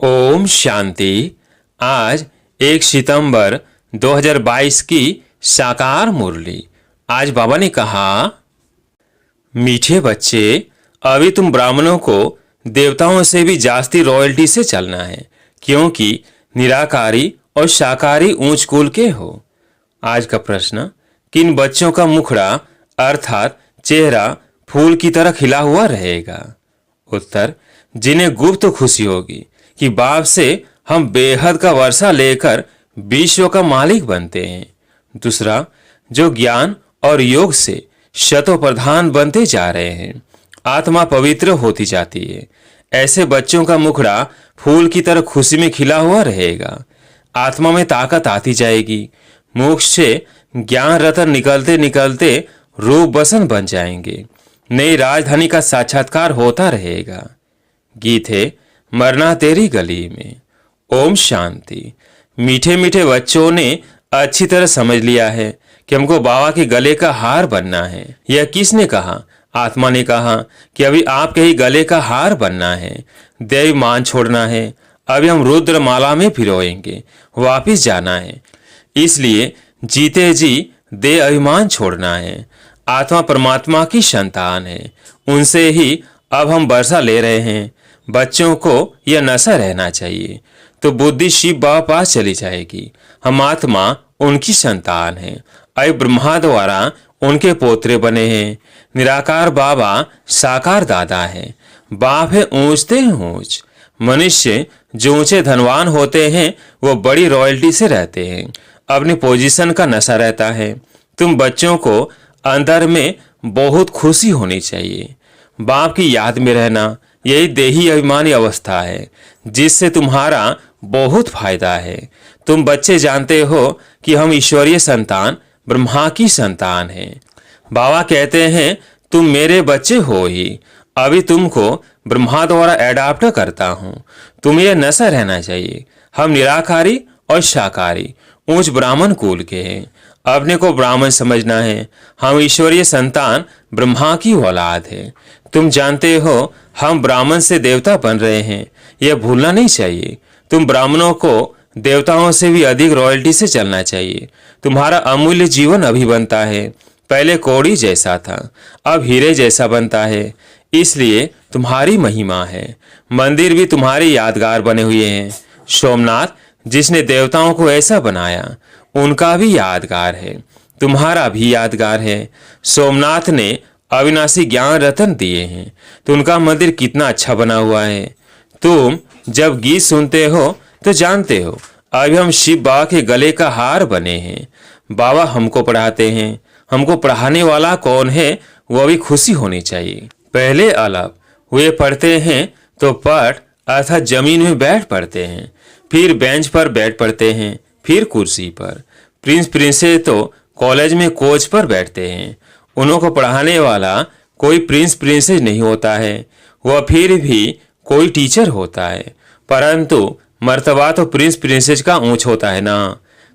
ओम शांति। आज 1 सितंबर 2022 की साकार मुरली। आज बाबा ने कहा, मीठे बच्चे, अभी तुम ब्राह्मणों को देवताओं से भी जास्ती रॉयल्टी से चलना है, क्योंकि निराकारी और शाकाहारी ऊंच कुल के हो। आज का प्रश्न, किन बच्चों का मुखड़ा अर्थात चेहरा फूल की तरह खिला हुआ रहेगा? उत्तर, जिन्हें गुप्त खुशी होगी कि बाप से हम बेहद का वर्षा लेकर विश्व का मालिक बनते हैं। दूसरा, जो ज्ञान और योग से शतो प्रधान बनते जा रहे हैं, आत्मा पवित्र होती जाती है। ऐसे बच्चों का मुखड़ा फूल की तरह खुशी में खिला हुआ रहेगा। आत्मा में ताकत आती जाएगी। मुख से ज्ञान रतन निकलते निकलते रूप बसन बन जाएंगे। नई राजधानी का साक्षात्कार होता रहेगा। गीत है, मरना तेरी गली में। ओम शांति। मीठे मीठे बच्चों ने अच्छी तरह समझ लिया है कि हमको बाबा के गले का हार बनना है। यह किसने कहा? आत्मा ने कहा कि अभी आपके ही गले का हार बनना है, दैव मान छोड़ना है। अभी हम रुद्र माला में पिरोएंगे, वापिस जाना है। इसलिए जीते जी दे अभिमान छोड़ना है। आत्मा परमात्मा की संतान है, उनसे ही अब हम वर्षा ले रहे हैं। बच्चों को यह नशा रहना चाहिए तो बुद्धि शिव बाबा पास चली जाएगी। हम आत्मा उनकी संतान है। अय ब्रह्मा द्वारा उनके पोत्रे बने हैं। निराकार बाबा साकार दादा है। बाप है ऊंचते ऊंच। मनुष्य जो ऊंचे धनवान होते हैं वो बड़ी रॉयल्टी से रहते हैं। अपनी पोजीशन का नशा रहता है। तुम बच्चों को अंदर में बहुत खुशी होनी चाहिए। बाप की याद में रहना, यही देही अभिमानी अवस्था है जिससे तुम्हारा बहुत फायदा है। तुम बच्चे जानते हो कि हम ईश्वरीय संतान ब्रह्मा की संतान हैं। बाबा कहते हैं तुम मेरे बच्चे हो ही। अभी तुमको ब्रह्मा द्वारा एडाप्ट करता हूँ। तुम्हें यह नशा रहना चाहिए। हम निराकारी और शाकाहारी ऊंच ब्राह्मण कुल के हैं। अपने को ब्राह्मण समझना है। हम ईश्वरीय संतान ब्रह्मा की औलाद है। तुम जानते हो हम ब्राह्मण से देवता बन रहे हैं, यह भूलना नहीं चाहिए। तुम ब्राह्मणों को देवताओं से भी अधिक रॉयल्टी से चलना चाहिए। तुम्हारा अमूल्य जीवन अभी बनता है। पहले कौड़ी जैसा था, अब हीरे जैसा बनता है। इसलिए तुम्हारी महिमा है। मंदिर भी तुम्हारे यादगार बने हुए हैं। सोमनाथ जिसने देवताओं को ऐसा बनाया, उनका भी यादगार है। तुम्हारा भी यादगार है। सोमनाथ ने अविनाशी ज्ञान रतन दिए हैं तो उनका मंदिर कितना अच्छा बना हुआ है। तुम जब गीत सुनते हो तो जानते हो अभी हम शिव बाबा के गले का हार बने हैं। बाबा हमको पढ़ाते हैं। हमको पढ़ाने वाला कौन है वो भी खुशी होनी चाहिए। पहले अलग वे पढ़ते हैं तो पढ़ अर्थात जमीन में बैठ पढ़ते हैं, फिर बेंच पर बैठ पढ़ते हैं, फिर कुर्सी पर। प्रिंस प्रिंसेस तो कॉलेज में कोच पर बैठते हैं। उन्हों को पढ़ाने वाला कोई प्रिंस प्रिंसेस नहीं होता है, वह फिर भी कोई टीचर होता है। परंतु मर्तबा तो प्रिंस प्रिंसेस का ऊंच होता है ना।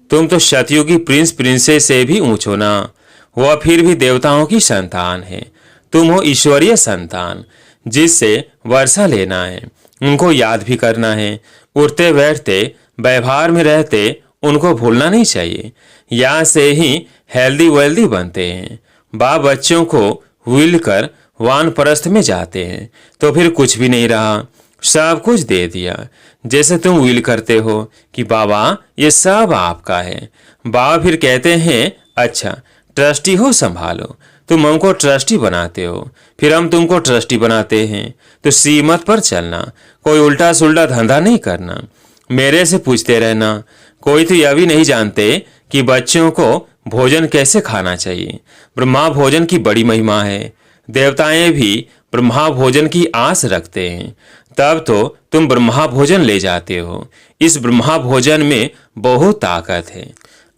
तुम तो सतयुगी प्रिंस प्रिंसेस से भी ऊंच हो ना। वह फिर भी देवताओं की संतान है। तुम हो ईश्वरीय संतान जिससे वर्षा लेना है। उनको याद भी करना है। उठते बैठते व्यवहार में रहते उनको भूलना नहीं चाहिए। यहाँ से ही हेल्दी वेल्दी बनते हैं। बाप बच्चों को व्हील कर वानप्रस्थ में जाते हैं तो फिर कुछ भी नहीं रहा, सब कुछ दे दिया। जैसे तुम व्हील करते हो कि बाबा ये सब आपका है। बाबा फिर कहते हैं अच्छा ट्रस्टी हो, संभालो। तुम हमको ट्रस्टी बनाते हो, फिर हम तुमको ट्रस्टी बनाते हैं। तो सीमत पर चलना, कोई उल्टा सुल्टा धंधा नहीं करना। मेरे से पूछते रहना। कोई तो यह भी नहीं जानते कि बच्चों को भोजन कैसे खाना चाहिए। ब्रह्मा भोजन की बड़ी महिमा है। देवताएं भी ब्रह्मा भोजन की आस रखते हैं। तब तो तुम ब्रह्मा भोजन ले जाते हो। इस ब्रह्मा भोजन में बहुत ताकत है।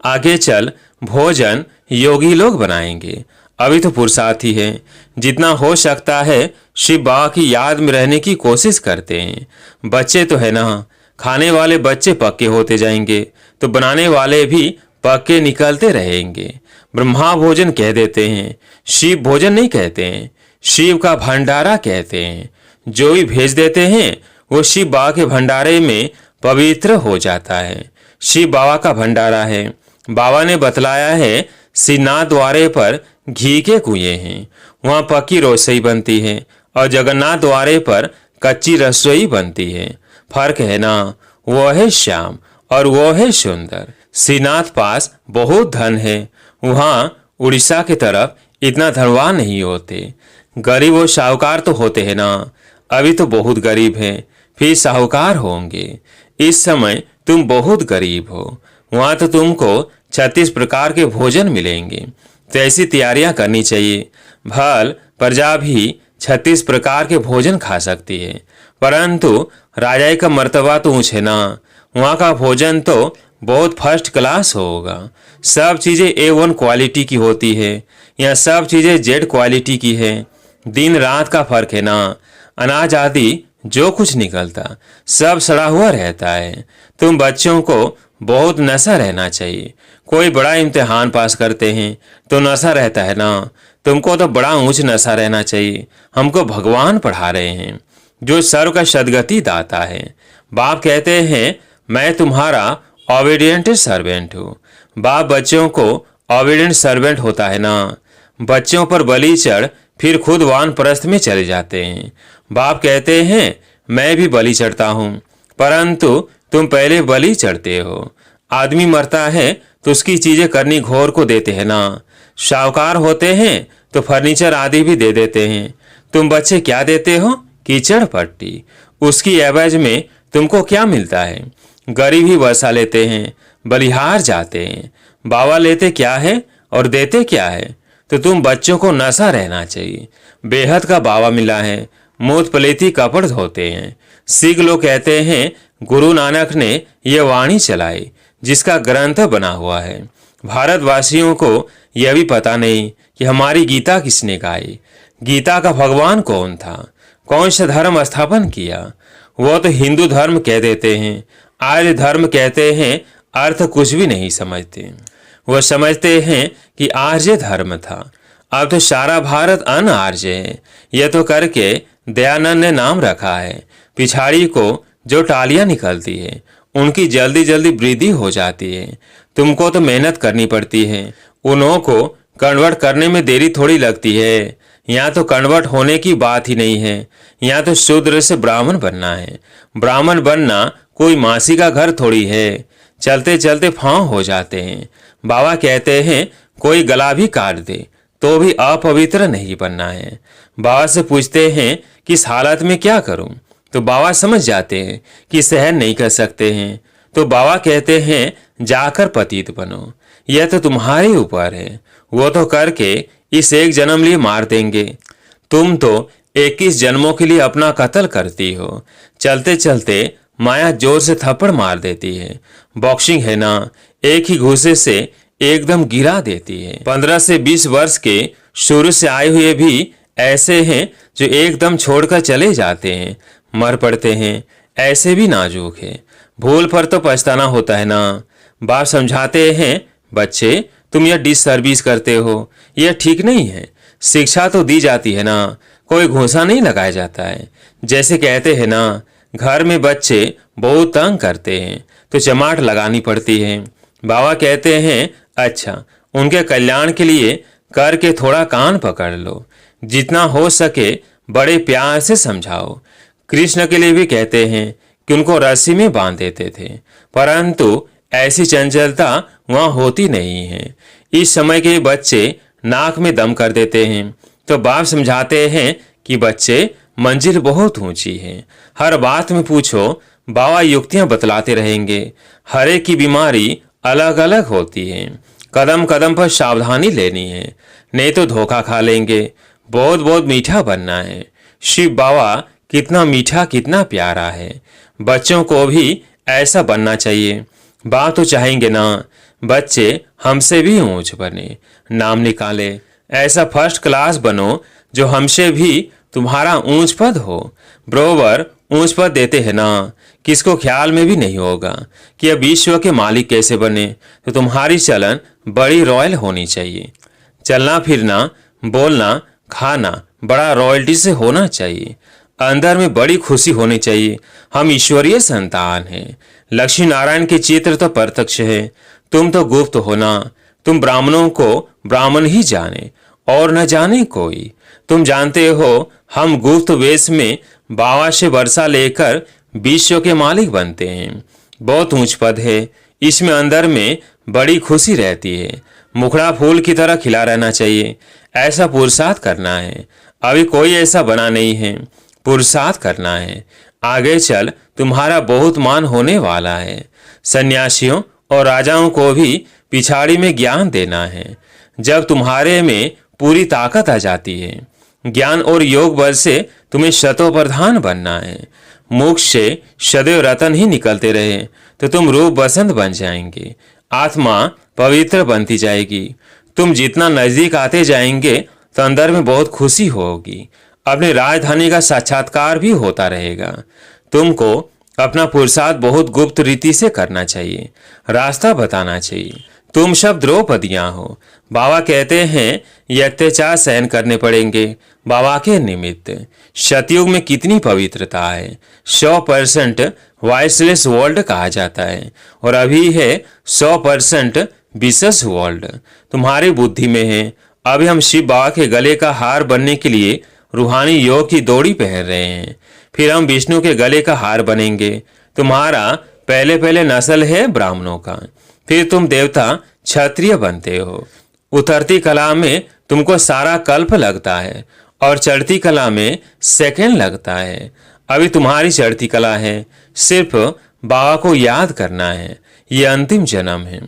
आगे चल भोजन योगी लोग बनाएंगे। अभी तो पुरुषार्थी है। जितना हो सकता है शिव बाबा की याद में रहने की कोशिश करते हैं। बच्चे तो है ना, खाने वाले बच्चे पक्के होते जाएंगे तो बनाने वाले भी पक्के निकलते रहेंगे। ब्रह्मा भोजन कह देते हैं, शिव भोजन नहीं कहते हैं। शिव का भंडारा कहते हैं। जो भी भेज देते हैं वो शिव बाबा के भंडारे में पवित्र हो जाता है। शिव बाबा का भंडारा है। बाबा ने बतलाया है, श्रीनाथ द्वारे पर घी के कुएं हैं, वहाँ पक्की रसोई बनती है, और जगन्नाथ द्वारे पर कच्ची रसोई बनती है। फर्क है ना, वो है श्याम और वो है सुंदर। श्रीनाथ पास बहुत धन है, वहाँ उड़ीसा की तरफ इतना धनवान नहीं होते। गरीब और साहूकार तो होते हैं ना, अभी तो बहुत गरीब हैं, फिर साहूकार होंगे। इस समय तुम बहुत गरीब हो, वहाँ तो तुमको 36 प्रकार के भोजन मिलेंगे, तो ऐसी तैयारियां करनी चाहिए। भल प्रजा भी 36 प्रकार के भोजन खा सकती है, परंतु राजाई का मर्तबा तो ऊंच है ना, वहाँ का भोजन तो बहुत फर्स्ट क्लास होगा। सब चीज़ें A1 क्वालिटी की होती है, यहाँ सब चीज़ें Z क्वालिटी की है। दिन रात का फर्क है ना, अनाज आदि जो कुछ निकलता सब सड़ा हुआ रहता है। तुम बच्चों को बहुत नशा रहना चाहिए। कोई बड़ा इम्तिहान पास करते हैं तो नशा रहता है ना, तुमको तो बड़ा ऊंच नशा रहना चाहिए। हमको भगवान पढ़ा रहे हैं जो सर्व का सदगति दाता है। बाप कहते हैं, मैं तुम्हारा ओबीडियंट सर्वेंट हूँ। बाप बच्चों को ओबीडियंट सर्वेंट होता है ना, बच्चों पर बलि चढ़ फिर खुद वानप्रस्थ में चले जाते हैं। बाप कहते हैं, मैं भी बलि चढ़ता हूँ, परंतु तुम पहले बलि चढ़ते हो। आदमी मरता है तो उसकी चीजें करनी घोर को देते हैं ना, साहूकार होते हैं तो फर्नीचर आदि भी दे देते हैं। तुम बच्चे क्या देते हो? कीचड़ पट्टी। उसकी एवज में तुमको क्या मिलता है? गरीब ही वर्षा लेते हैं, बलिहार जाते हैं। बाबा लेते क्या है और देते क्या है? तो तुम बच्चों को नशा रहना चाहिए। बेहद का बाबा मिला है, मूत पलेती कपड़ धोते हैं। सिख लोग कहते हैं, गुरु नानक ने यह वाणी चलाई जिसका ग्रंथ बना हुआ है। भारतवासियों को यह भी पता नहीं कि हमारी गीता किसने गाई। गीता का भगवान कौन था? कौन सा धर्म स्थापन किया? वो तो हिंदू धर्म कह देते हैं, आर्य धर्म कहते हैं, अर्थ कुछ भी नहीं समझते। वह समझते हैं कि आर्य धर्म था। अब तो सारा भारत अन आर्य है, यह तो करके दयानंद ने नाम रखा है। पिछाड़ी को जो टालियां निकलती है उनकी जल्दी जल्दी वृद्धि हो जाती है। तुमको तो मेहनत करनी पड़ती है, उन्हों को कन्वर्ट करने में देरी थोड़ी लगती है। यहाँ तो कन्वर्ट होने की बात ही नहीं है, यहाँ तो शूद्र से ब्राह्मण बनना है। ब्राह्मण बनना कोई मासी का घर थोड़ी है, चलते चलते फांव हो जाते हैं। बाबा कहते हैं, कोई गला भी काट दे तो भी अपवित्र नहीं बनना है। बाबा से पूछते हैं, किस हालत में क्या करूं? तो बाबा समझ जाते हैं कि सहन नहीं कर सकते हैं, तो बाबा कहते हैं, जाकर पतित बनो। यह तो तुम्हारे ऊपर है, वो तो करके इस एक जन्म लिए मार देंगे। तुम तो 21 जन्मों के लिए अपना कत्ल करती हो। चलते चलते माया जोर से थप्पड़ मार देती है। बॉक्सिंग है ना, एक ही घूसे से एकदम गिरा देती है। 15 से 20 वर्ष के शुरू से आए हुए भी ऐसे हैं जो एकदम छोड़कर चले जाते हैं, मर पड़ते हैं। ऐसे भी नाजुक है, भूल पर तो पछताना होता है ना। बाप समझाते हैं, बच्चे तुम यह डिससर्विस करते हो, यह ठीक नहीं है। शिक्षा तो दी जाती है ना, कोई घूंसा नहीं लगाया जाता है। जैसे कहते हैं ना, घर में बच्चे बहुत तंग करते हैं तो चमाट लगानी पड़ती है। बाबा कहते हैं, अच्छा उनके कल्याण के लिए करके थोड़ा कान पकड़ लो, जितना हो सके बड़े प्यार से समझाओ। कृष्ण के लिए भी कहते हैं कि उनको रस्सी में बांध देते थे, परंतु ऐसी चंचलता वहाँ होती नहीं है। इस समय के बच्चे नाक में दम कर देते हैं, तो बाप समझाते हैं कि बच्चे मंजिल बहुत ऊंची है। हर बात में पूछो, बाबा युक्तियां बतलाते रहेंगे। हर एक की बीमारी अलग अलग होती है, कदम कदम पर सावधानी लेनी है, नहीं तो धोखा खा लेंगे। बहुत बहुत मीठा बनना है। शिव बाबा कितना मीठा कितना प्यारा है, बच्चों को भी ऐसा बनना चाहिए। बाप तो चाहेंगे ना बच्चे हमसे भी ऊंच बने, नाम निकाले, ऐसा फर्स्ट क्लास बनो जो हमसे भी तुम्हारा ऊंच पद हो। बरोबर ऊंच पद देते हैं ना, किसको ख्याल में भी नहीं होगा कि अब विश्व के मालिक कैसे बने। तो तुम्हारी चलन बड़ी रॉयल होनी चाहिए, चलना फिरना बोलना खाना बड़ा रॉयल्टी से होना चाहिए। अंदर में बड़ी खुशी होनी चाहिए। हम ईश्वरीय संतान हैं। लक्ष्मी नारायण के चित्र तो प्रत्यक्ष है, तुम तो गुप्त हो ना। तुम ब्राह्मणों को ब्राह्मण ही जाने और न जाने कोई। तुम जानते हो हम गुप्त वेश में बाबा से वर्षा लेकर विश्व के मालिक बनते हैं। बहुत ऊंच पद है, इसमें अंदर में बड़ी खुशी रहती है। मुखड़ा फूल की तरह खिला रहना चाहिए। ऐसा पुरुषार्थ करना है। अभी कोई ऐसा बना नहीं है, पुरुषार्थ करना है। आगे चल तुम्हारा बहुत मान होने वाला है। सन्यासियों और राजाओं को भी पिछाड़ी में ज्ञान देना है। जब तुम्हारे में पूरी ताकत आ जाती है, ज्ञान और योग बल से तुम्हें शतो प्रधान बनना है। मुख से सदैव रतन ही निकलते रहे तो तुम रूप बसंत बन जाएंगे। आत्मा पवित्र बनती जाएगी। तुम जितना नजदीक आते जाएंगे तो अंदर में बहुत खुशी होगी। अपनी राजधानी का साक्षात्कार भी होता रहेगा। तुमको अपना पुरुषार्थ बहुत गुप्त रीति से करना चाहिए, रास्ता बताना चाहिए। तुम सब द्रौपदियां हो। बाबा कहते हैं ये अत्याचार सहन करने पड़ेंगे बाबा के निमित्त। सतयुग में कितनी पवित्रता है। 100% वॉइसलेस वर्ल्ड कहा जाता है और अभी है 100% विशेष वर्ल्ड। तुम्हारी बुद्धि में है। अभी हम शिव बाबा के गले का हार बनने के लिए रूहानी योग की दौड़ी पहन रहे हैं। फिर हम विष्णु के गले का हार बनेंगे। तुम्हारा पहले नस्ल है ब्राह्मणों का, फिर तुम देवता क्षत्रिय बनते हो। उतरती कला में तुमको सारा कल्प लगता है और चढ़ती कला में सेकंड लगता है। अभी तुम्हारी चढ़ती कला है, सिर्फ बाबा को याद करना है। ये अंतिम जन्म है।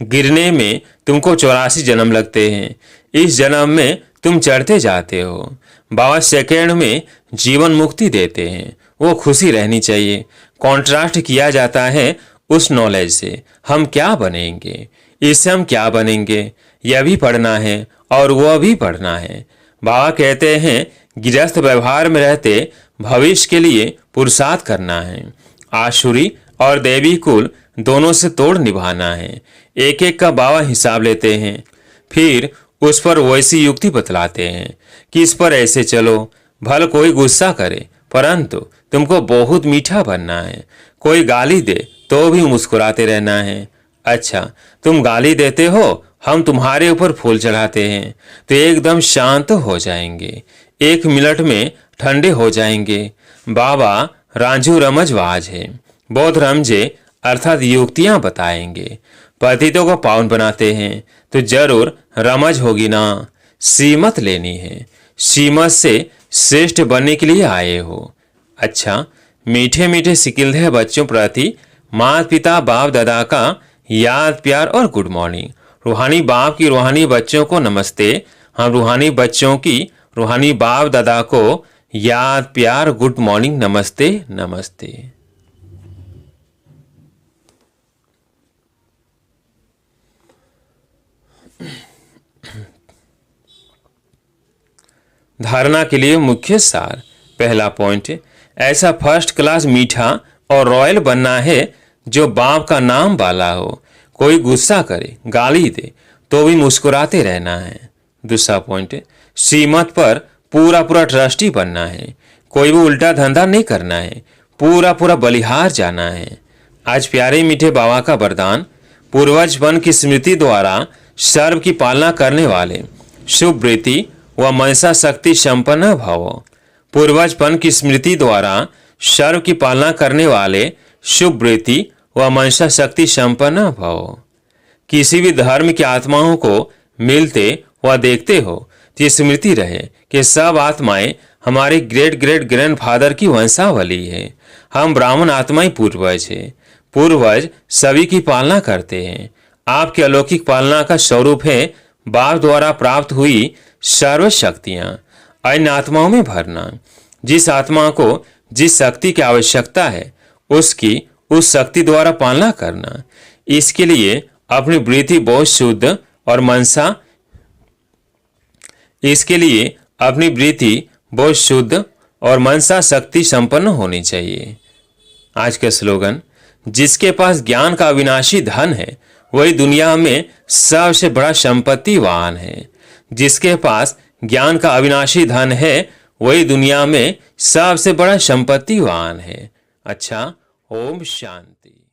गिरने में तुमको 84 जन्म लगते हैं। इस जन्म में तुम चढ़ते जाते हो। बाबा सेकंड में जीवन मुक्ति देते हैं। वो खुशी रहनी चाहिए। कॉन्ट्रास्ट किया जाता है उस नॉलेज से। हम क्या बनेंगे, इससे हम क्या बनेंगे, यह भी पढ़ना है और वह भी पढ़ना है। बाबा कहते हैं गृहस्थ व्यवहार में रहते भविष्य के लिए पुरुषार्थ करना है। आसुरी और देवी कुल दोनों से तोड़ निभाना है। एक एक का बाबा हिसाब लेते हैं, फिर उस पर वैसी युक्ति बतलाते हैं कि इस पर ऐसे चलो। भल कोई गुस्सा करे परंतु तुमको बहुत मीठा बनना है। कोई गाली दे तो भी मुस्कुराते रहना है। अच्छा, तुम गाली देते हो, हम तुम्हारे ऊपर फूल चढ़ाते हैं तो एकदम शांत हो जाएंगे। 1 मिनट में ठंडे हो जाएंगे। बाबा रांझू रमजवाज है। बहुत रमजे अर्थात युक्तियां बताएंगे। पतितों को पावन बनाते हैं तो जरूर रमज होगी ना। सीमत लेनी है। सीमत से श्रेष्ठ बनने के लिए आए हो। अच्छा, मीठे मीठे सिकिलधे बच्चों प्रति माता पिता बाप दादा का याद प्यार और गुड मॉर्निंग। रूहानी बाप की रूहानी बच्चों को नमस्ते। हम रूहानी बच्चों की रूहानी बाप दादा को याद प्यार गुड मॉर्निंग नमस्ते नमस्ते। धारणा के लिए मुख्य सार। पहला पॉइंट, ऐसा फर्स्ट क्लास मीठा और रॉयल बनना है जो बाप का नाम वाला हो। कोई गुस्सा करे गाली दे तो भी मुस्कुराते रहना है। दूसरा पॉइंट, श्रीमत पर पूरा पूरा ट्रस्टी बनना है। कोई भी उल्टा धंधा नहीं करना है। पूरा पूरा बलिहार जाना है। आज प्यारे मीठे बाबा का वरदान, पूर्वजपन की स्मृति द्वारा सर्व की पालना करने वाले शुभ वृत्ति व मनसा शक्ति संपन्न भव। पूर्वजपन की स्मृति द्वारा सर्व की पालना करने वाले शुभ वृत्ति व मनसा शक्ति संपन्न भव। किसी भी धर्म की आत्माओं को मिलते व देखते हो तो ये स्मृति रहे कि सब आत्माएं हमारे ग्रेट ग्रेट ग्रैंडफादर की वंशावली है। हम ब्राह्मण आत्माएं पूर्वज है। पूर्वज सभी की पालना करते हैं। आपकी अलौकिक पालना का स्वरूप है बाप द्वारा प्राप्त हुई सर्व शक्तियां अन्य आत्माओं में भरना। जिस आत्मा को जिस शक्ति की आवश्यकता है उसकी उस शक्ति द्वारा पालना करना। इसके लिए अपनी वृत्ति बहुत शुद्ध और मनसा शक्ति संपन्न होनी चाहिए। आज का स्लोगन, जिसके पास ज्ञान का अविनाशी धन है वही दुनिया में सबसे बड़ा संपत्तिवान है। जिसके पास ज्ञान का अविनाशी धन है वही दुनिया में सबसे बड़ा संपत्तिवान है। अच्छा, ओम शांति।